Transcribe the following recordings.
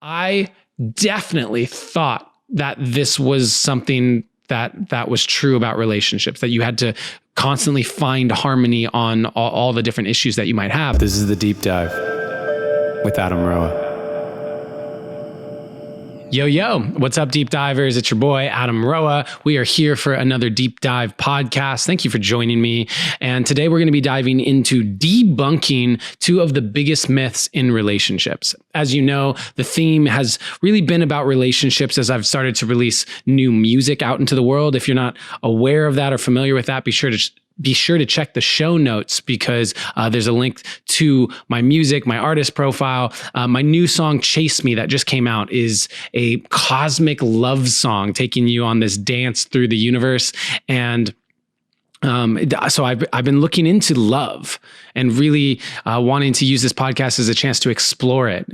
I definitely thought that this was something that was true about relationships, that you had to constantly find harmony on all the different issues that you might have. This is the Deep Dive with Adam Roa. Yo, what's up, deep divers? It's your boy, Adam Roa. We are here for another deep dive podcast. Thank you for joining me. And today we're going to be diving into debunking two of the biggest myths in relationships. As you know, the theme has really been about relationships as I've started to release new music out into the world. If you're not aware of that or familiar with that, be sure to check the show notes because there's a link to my music, my artist profile. My new song, Chase Me, that just came out, is a cosmic love song taking you on this dance through the universe. And so I've been looking into love and really wanting to use this podcast as a chance to explore it.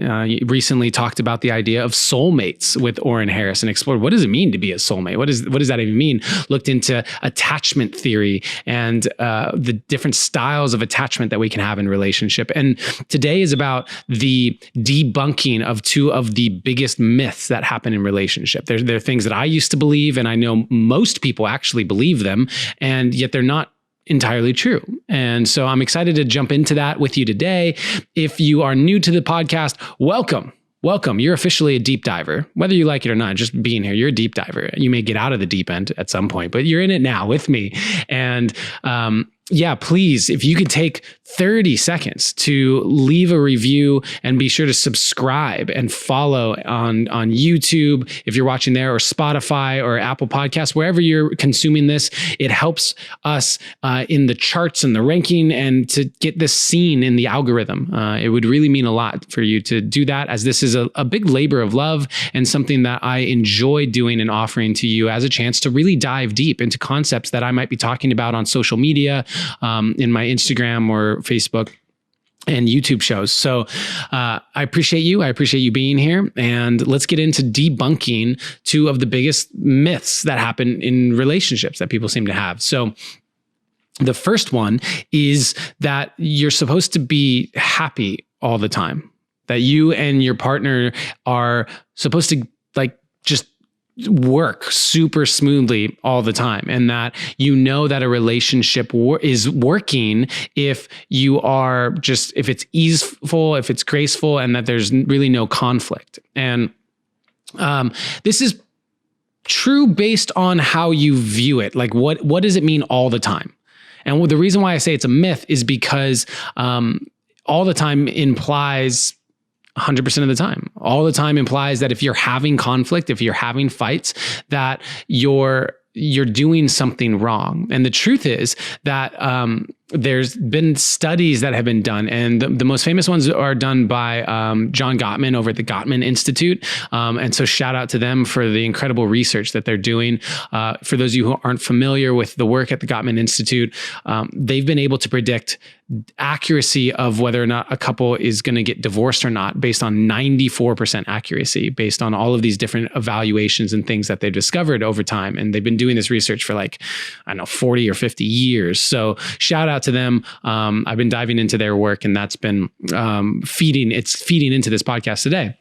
Recently talked about the idea of soulmates with Orrin Harris and explored what does it mean to be a soulmate? What does that even mean? Looked into attachment theory and the different styles of attachment that we can have in relationship. And today is about the debunking of two of the biggest myths that happen in relationship. They're things that I used to believe, and I know most people actually believe them, and yet they're not entirely true. And so I'm excited to jump into that with you today. If you are new to the podcast, welcome. You're officially a deep diver, whether you like it or not. Just being here, you're a deep diver. You may get out of the deep end at some point, but you're in it now with me. And please, if you could take 30 seconds to leave a review and be sure to subscribe and follow on YouTube if you're watching there, or Spotify or Apple Podcasts, wherever you're consuming this. It helps us in the charts and the ranking and to get this seen in the algorithm. It would really mean a lot for you to do that, as this is a big labor of love and something that I enjoy doing and offering to you as a chance to really dive deep into concepts that I might be talking about on social media, in my Instagram or Facebook and YouTube shows. So I appreciate you. I appreciate you being here. And let's get into debunking two of the biggest myths that happen in relationships that people seem to have. So the first one is that you're supposed to be happy all the time, that you and your partner are supposed to just work super smoothly all the time, and that you know that a relationship is working if it's easeful, if it's graceful, and that there's really no conflict. And this is true based on how you view it. Like what does it mean all the time? And the reason why I say it's a myth is because all the time implies 100% of the time. All the time implies that if you're having conflict, if you're having fights, that you're doing something wrong. And the truth is that there's been studies that have been done, and the most famous ones are done by John Gottman over at the Gottman Institute. And so shout out to them for the incredible research that they're doing. For those of you who aren't familiar with the work at the Gottman Institute, they've been able to predict accuracy of whether or not a couple is going to get divorced or not based on 94% accuracy, based on all of these different evaluations and things that they've discovered over time. And they've been doing this research for 40 or 50 years. So shout out to them. I've been diving into their work, and that's been feeding into this podcast today.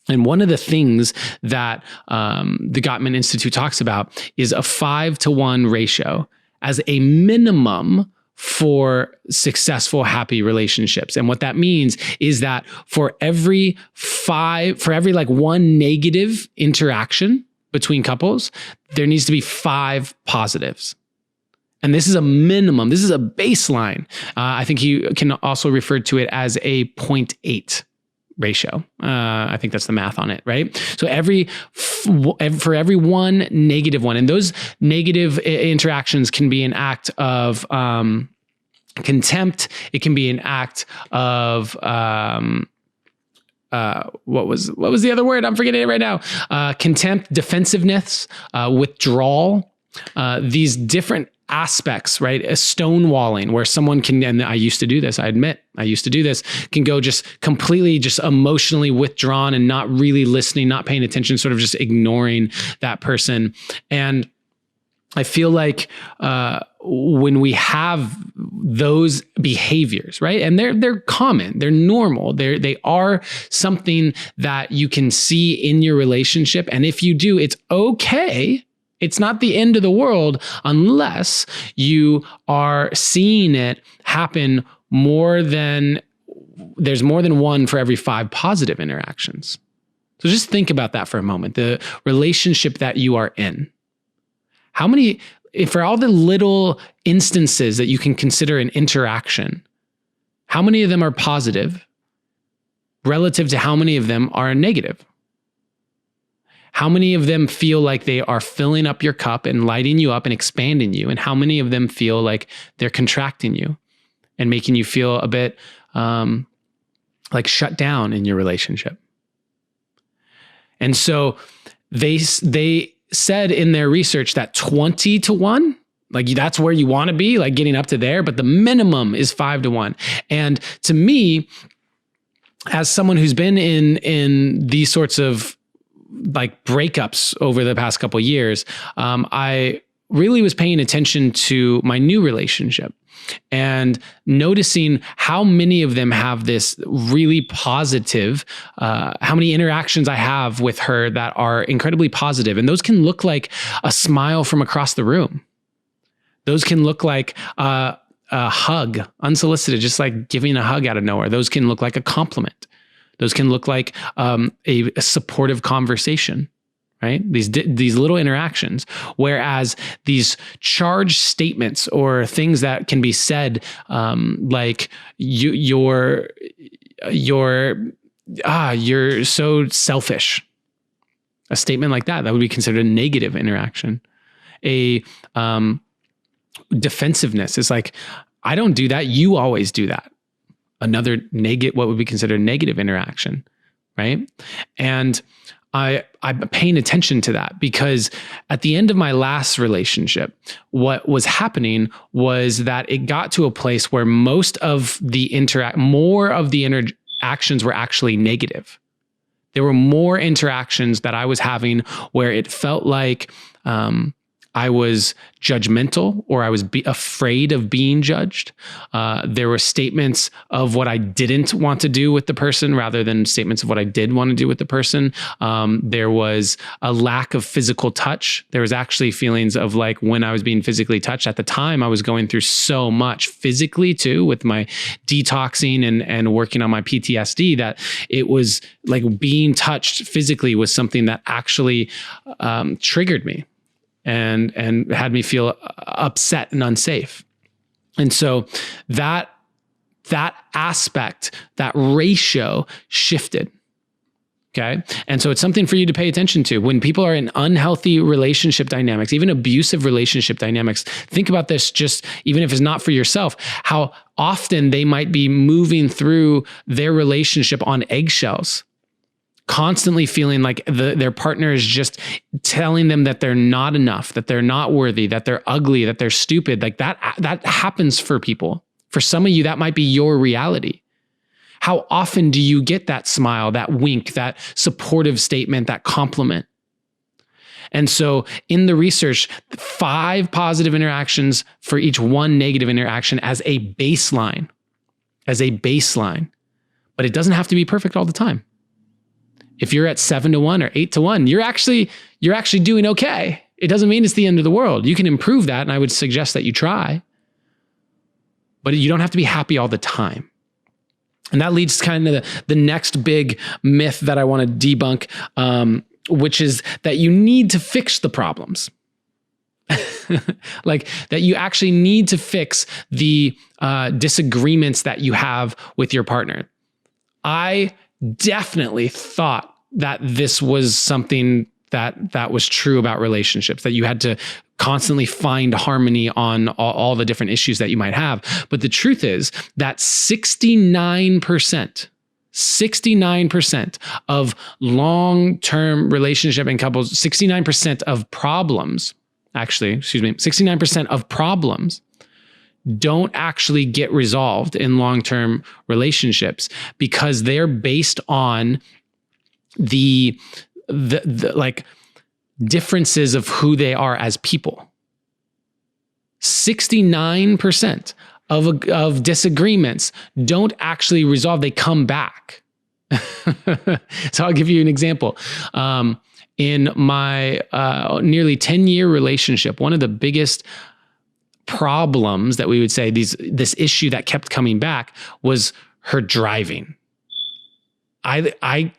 And one of the things that the Gottman Institute talks about is a 5-to-1 ratio as a minimum for successful, happy relationships. And what that means is that for every one negative interaction between couples, there needs to be 5 positives. And this is a minimum. This is a baseline. I think you can also refer to it as a 0.8 ratio. I think that's the math on it, right? So for every one negative one, and those negative interactions can be an act of contempt. It can be an act of what was the other word? I'm forgetting it right now. Contempt, defensiveness, withdrawal. These different aspects, right? A stonewalling where someone can, and I used to do this, I admit, can go just completely just emotionally withdrawn and not really listening, not paying attention, sort of just ignoring that person. And I feel like when we have those behaviors, right, and they're common, they're normal, they are something that you can see in your relationship, and if you do, it's okay. It's not the end of the world unless you are seeing it happen there's more than one for every 5 positive interactions. So just think about that for a moment. The relationship that you are in. How many, for all the little instances that you can consider an interaction, how many of them are positive relative to how many of them are negative? How many of them feel like they are filling up your cup and lighting you up and expanding you? And how many of them feel like they're contracting you and making you feel a bit like shut down in your relationship? And so they said in their research that 20-1, like that's where you want to be, like getting up to there, but the minimum is 5-1. And to me, as someone who's been in these sorts of like breakups over the past couple of years, I really was paying attention to my new relationship and noticing how many of them have this really positive, how many interactions I have with her that are incredibly positive. And those can look like a smile from across the room. Those can look like a hug, unsolicited, just like giving a hug out of nowhere. Those can look like a compliment. Those can look like a supportive conversation, right? These little interactions. Whereas these charged statements or things that can be said, like you're so selfish. A statement like that would be considered a negative interaction. A defensiveness is like, I don't do that. You always do that. Another what would be considered a negative interaction, right? And I'm paying attention to that because at the end of my last relationship, what was happening was that it got to a place where more of the interactions were actually negative. There were more interactions that I was having where it felt like I was judgmental or I was afraid of being judged. There were statements of what I didn't want to do with the person rather than statements of what I did want to do with the person. There was a lack of physical touch. There was actually feelings of like when I was being physically touched at the time, I was going through so much physically too with my detoxing and working on my PTSD that it was like being touched physically was something that actually triggered me. And had me feel upset and unsafe. And so that aspect, that ratio shifted. Okay. And so it's something for you to pay attention to. When people are in unhealthy relationship dynamics, even abusive relationship dynamics, think about this just even if it's not for yourself, how often they might be moving through their relationship on eggshells, constantly feeling like their partner is just telling them that they're not enough, that they're not worthy, that they're ugly, that they're stupid. Like that happens for people. For some of you, that might be your reality. How often do you get that smile, that wink, that supportive statement, that compliment? And so in the research, 5 positive interactions for each 1 negative interaction as a baseline. But it doesn't have to be perfect all the time. If you're at 7-1 or 8-1, you're actually doing okay. It doesn't mean it's the end of the world. You can improve that, and I would suggest that you try. But you don't have to be happy all the time. And that leads to kind of the next big myth that I want to debunk, which is that you need to fix the problems. Like that you actually need to fix the disagreements that you have with your partner. I definitely thought that this was something that was true about relationships, that you had to constantly find harmony on all the different issues that you might have. But the truth is that 69% of long-term relationship and couples, 69% of problems, 69% of problems don't actually get resolved in long-term relationships because they're based on the like differences of who they are as people. 69% of disagreements don't actually resolve, they come back. So I'll give you an example. In my nearly 10-year relationship, one of the biggest problems that we would say, this issue that kept coming back, was her driving. I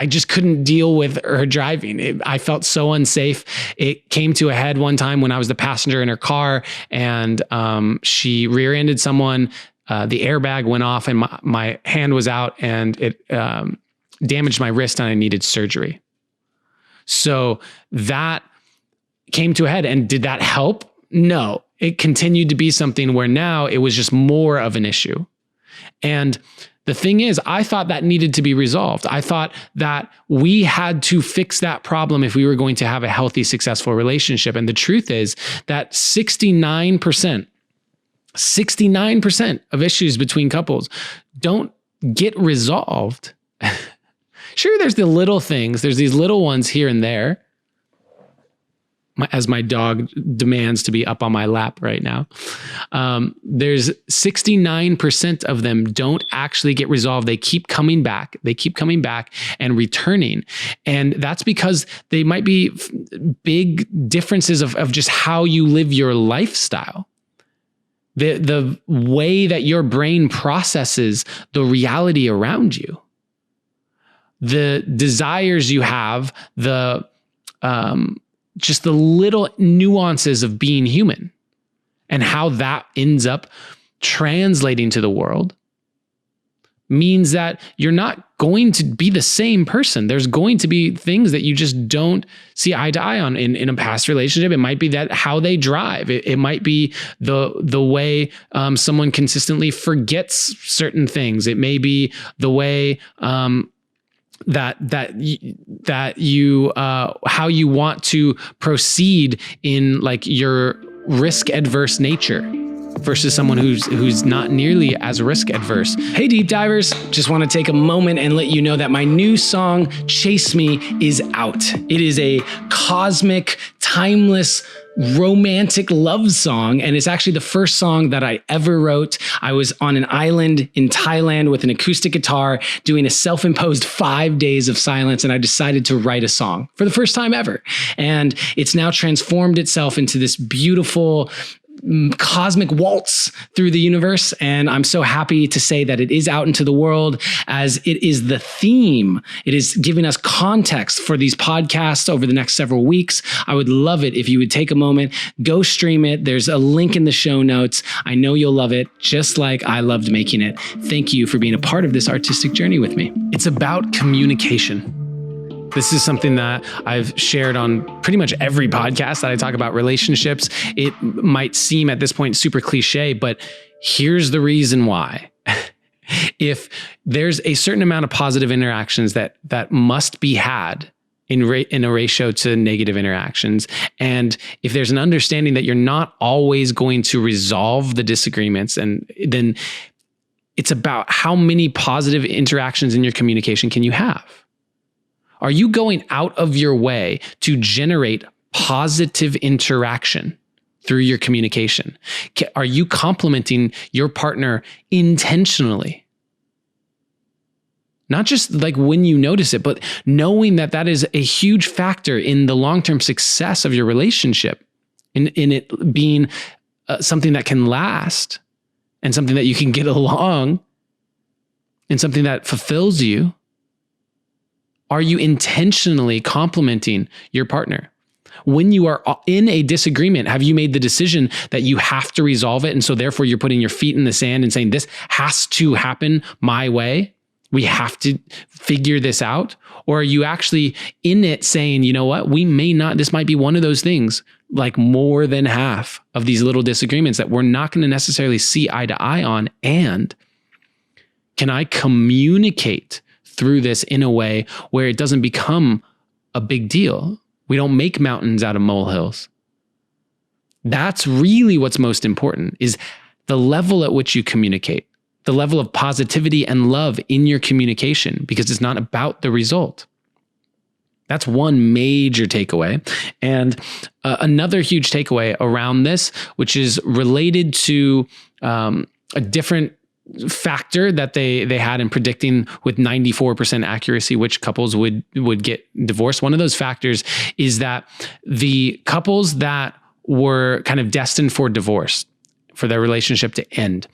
just couldn't deal with her driving. I felt so unsafe. It came to a head one time when I was the passenger in her car, and she rear-ended someone. The airbag went off, and my hand was out, and it damaged my wrist, and I needed surgery. So that came to a head. And did that help? No. It continued to be something where now it was just more of an issue. And the thing is, I thought that needed to be resolved. I thought that we had to fix that problem if we were going to have a healthy, successful relationship. And the truth is that 69% of issues between couples don't get resolved. Sure, there's the little things. There's these little ones here and there. As my dog demands to be up on my lap right now. There's 69% of them don't actually get resolved. They keep coming back. They keep coming back and returning. And that's because they might be big differences of just how you live your lifestyle. The way that your brain processes the reality around you. The desires you have, just the little nuances of being human and how that ends up translating to the world means that you're not going to be the same person. There's going to be things that you just don't see eye to eye on in a past relationship. It might be that how they drive. It might be the way someone consistently forgets certain things. It may be the way that you how you want to proceed in like your risk adverse nature versus someone who's not nearly as risk adverse. Hey deep divers, just want to take a moment and let you know that my new song Chase Me is out. It is a cosmic, timeless, romantic love song, and it's actually the first song that I ever wrote. I was on an island in Thailand with an acoustic guitar doing a self-imposed 5 days of silence, and I decided to write a song for the first time ever. And it's now transformed itself into this beautiful cosmic waltz through the universe. And I'm so happy to say that it is out into the world, as it is the theme. It is giving us context for these podcasts over the next several weeks. I would love it if you would take a moment, go stream it. There's a link in the show notes. I know you'll love it, just like I loved making it. Thank you for being a part of this artistic journey with me. It's about communication. This is something that I've shared on pretty much every podcast that I talk about relationships. It might seem at this point super cliche, but here's the reason why. If there's a certain amount of positive interactions that must be had in a ratio to negative interactions, and if there's an understanding that you're not always going to resolve the disagreements, and then it's about how many positive interactions in your communication can you have. Are you going out of your way to generate positive interaction through your communication? Are you complimenting your partner intentionally? Not just like when you notice it, but knowing that that is a huge factor in the long-term success of your relationship, in it being something that can last and something that you can get along and something that fulfills you. Are you intentionally complimenting your partner? When you are in a disagreement, have you made the decision that you have to resolve it? And so therefore you're putting your feet in the sand and saying, this has to happen my way. We have to figure this out. Or are you actually in it saying, you know what, this might be one of those things, like more than half of these little disagreements that we're not going to necessarily see eye to eye on. And can I communicate through this in a way where it doesn't become a big deal? We don't make mountains out of molehills. That's really what's most important, is the level at which you communicate, the level of positivity and love in your communication, because it's not about the result. That's one major takeaway. And another huge takeaway around this, which is related to a different factor that they had in predicting with 94% accuracy which couples would get divorced. One of those factors is that the couples that were kind of destined for divorce, for their relationship to end,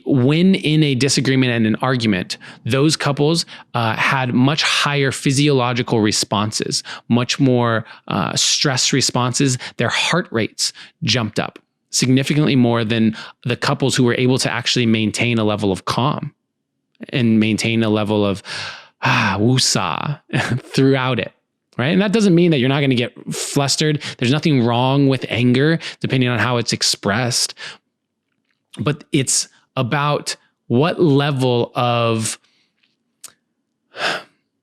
when in a disagreement and an argument, those couples had much higher physiological responses, much more stress responses. Their heart rates jumped up significantly more than the couples who were able to actually maintain a level of calm and maintain a level of woosah throughout it. Right. And that doesn't mean that you're not going to get flustered. There's nothing wrong with anger, depending on how it's expressed. But it's about what level of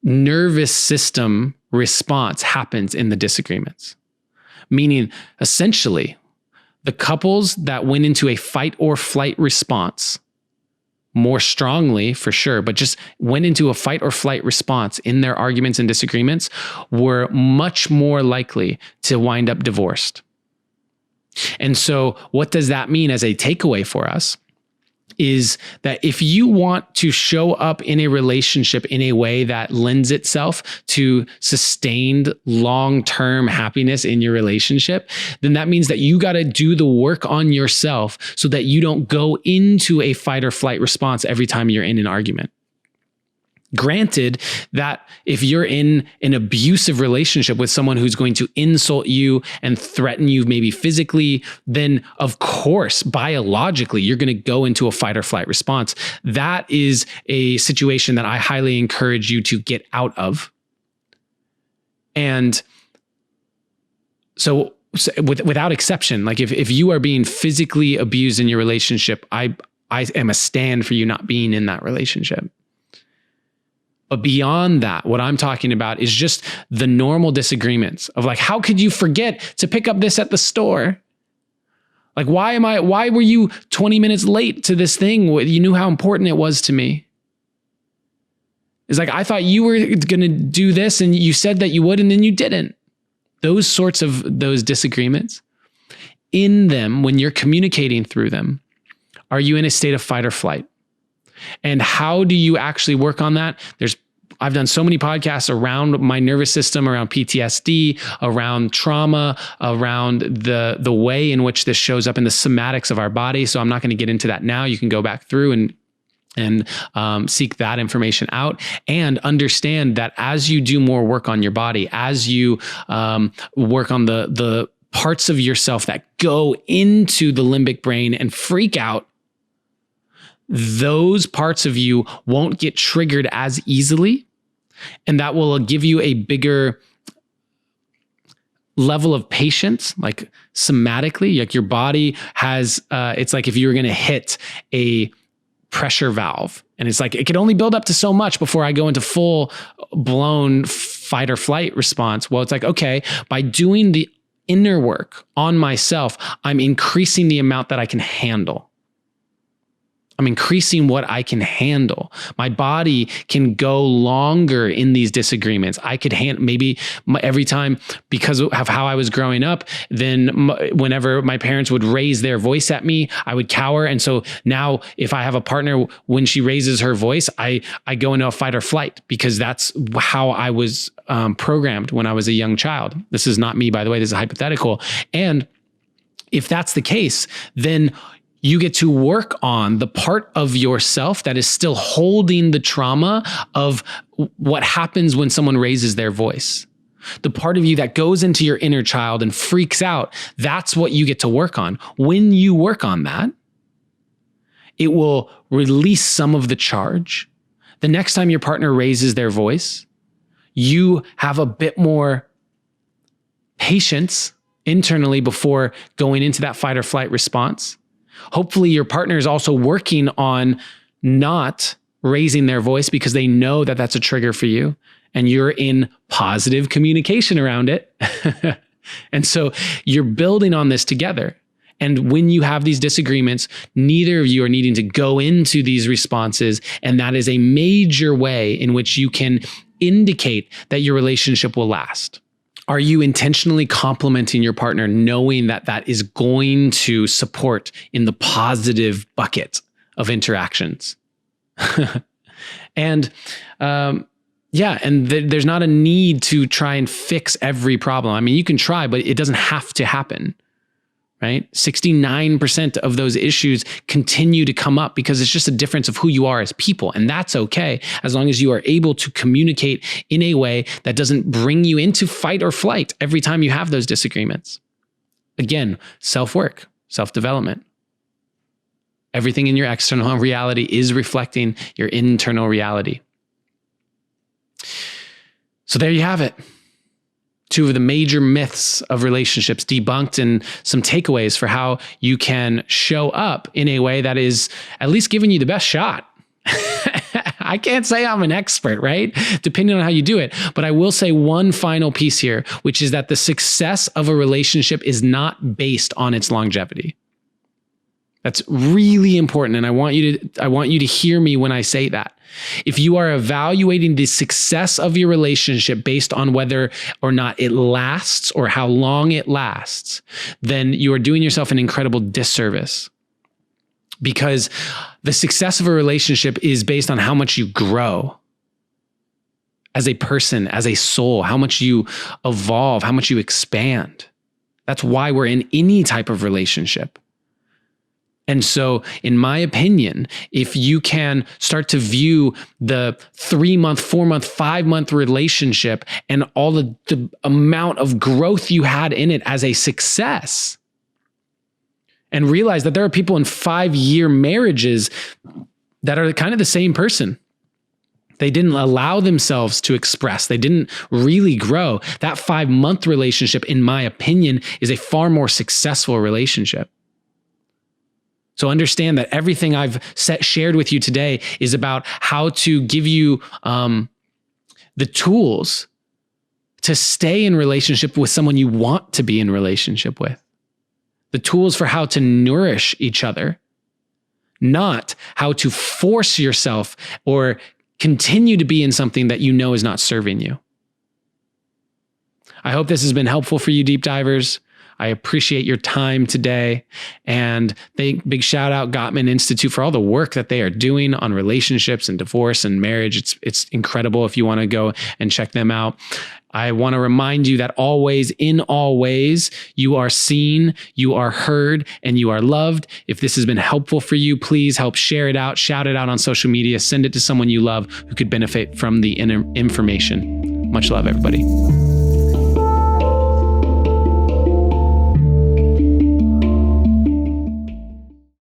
nervous system response happens in the disagreements. Meaning, essentially, the couples that went into a fight or flight response more strongly, for sure, but just went into a fight or flight response in their arguments and disagreements were much more likely to wind up divorced. And so what does that mean as a takeaway for us? Is that if you want to show up in a relationship in a way that lends itself to sustained long-term happiness in your relationship, then that means that you got to do the work on yourself so that you don't go into a fight or flight response every time you're in an argument. Granted that if you're in an abusive relationship with someone who's going to insult you and threaten you maybe physically, then of course, biologically, you're going to go into a fight or flight response. That is a situation that I highly encourage you to get out of. And so without exception, like if you are being physically abused in your relationship, I am a stand for you not being in that relationship. But beyond that, what I'm talking about is just the normal disagreements of like, how could you forget to pick up this at the store? Like, why were you 20 minutes late to this thing? You knew how important it was to me. It's like, I thought you were going to do this and you said that you would, and then you didn't. Those sorts of those disagreements, in them, when you're communicating through them, are you in a state of fight or flight? And how do you actually work on that? I've done so many podcasts around my nervous system, around PTSD, around trauma, around the way in which this shows up in the somatics of our body. So I'm not going to get into that now. You can go back through and seek that information out, and understand that as you do more work on your body, as you work on the parts of yourself that go into the limbic brain and freak out, those parts of you won't get triggered as easily. And that will give you a bigger level of patience, like somatically, like your body has, it's like if you were going to hit a pressure valve and it's like, it can only build up to so much before I go into full blown fight or flight response. Well, it's like, okay, by doing the inner work on myself, I'm increasing the amount that I can handle. I'm increasing what I can handle. My body can go longer in these disagreements. I could maybe every time, because of how I was growing up, then whenever my parents would raise their voice at me, I would cower. And so now if I have a partner, when she raises her voice, I go into a fight or flight, because that's how I was programmed when I was a young child. This is not me, by the way, this is hypothetical. And if that's the case, then you get to work on the part of yourself that is still holding the trauma of what happens when someone raises their voice. The part of you that goes into your inner child and freaks out, that's what you get to work on. When you work on that, it will release some of the charge. The next time your partner raises their voice, you have a bit more patience internally before going into that fight or flight response. Hopefully your partner is also working on not raising their voice because they know that that's a trigger for you, and you're in positive communication around it. And so you're building on this together. And when you have these disagreements, neither of you are needing to go into these responses. And that is a major way in which you can indicate that your relationship will last? Are you intentionally complimenting your partner, knowing that that is going to support in the positive bucket of interactions? And there's not a need to try and fix every problem. I mean, you can try, but it doesn't have to happen, right? 69% of those issues continue to come up because it's just a difference of who you are as people. And that's okay, as long as you are able to communicate in a way that doesn't bring you into fight or flight every time you have those disagreements. Again, self-work, self-development. Everything in your external reality is reflecting your internal reality. So there you have it. 2 of the major myths of relationships debunked, and some takeaways for how you can show up in a way that is at least giving you the best shot. I can't say I'm an expert, right? Depending on how you do it. But I will say one final piece here, which is that the success of a relationship is not based on its longevity. That's really important. And I want you to hear me when I say that. If you are evaluating the success of your relationship based on whether or not it lasts or how long it lasts, then you are doing yourself an incredible disservice. Because the success of a relationship is based on how much you grow as a person, as a soul, how much you evolve, how much you expand. That's why we're in any type of relationship. And so, in my opinion, if you can start to view the 3-month, 4-month, 5-month relationship and all the amount of growth you had in it as a success, and realize that there are people in 5-year marriages that are kind of the same person. They didn't allow themselves to express. They didn't really grow. That 5-month relationship, in my opinion, is a far more successful relationship. So understand that everything I've shared with you today is about how to give you the tools to stay in relationship with someone you want to be in relationship with. The tools for how to nourish each other, not how to force yourself or continue to be in something that you know is not serving you. I hope this has been helpful for you, deep divers. I appreciate your time today, and big shout out Gottman Institute for all the work that they are doing on relationships and divorce and marriage. It's incredible if you want to go and check them out. I want to remind you that always, in all ways, you are seen, you are heard, and you are loved. If this has been helpful for you, please help share it out, shout it out on social media, send it to someone you love who could benefit from the information. Much love, everybody.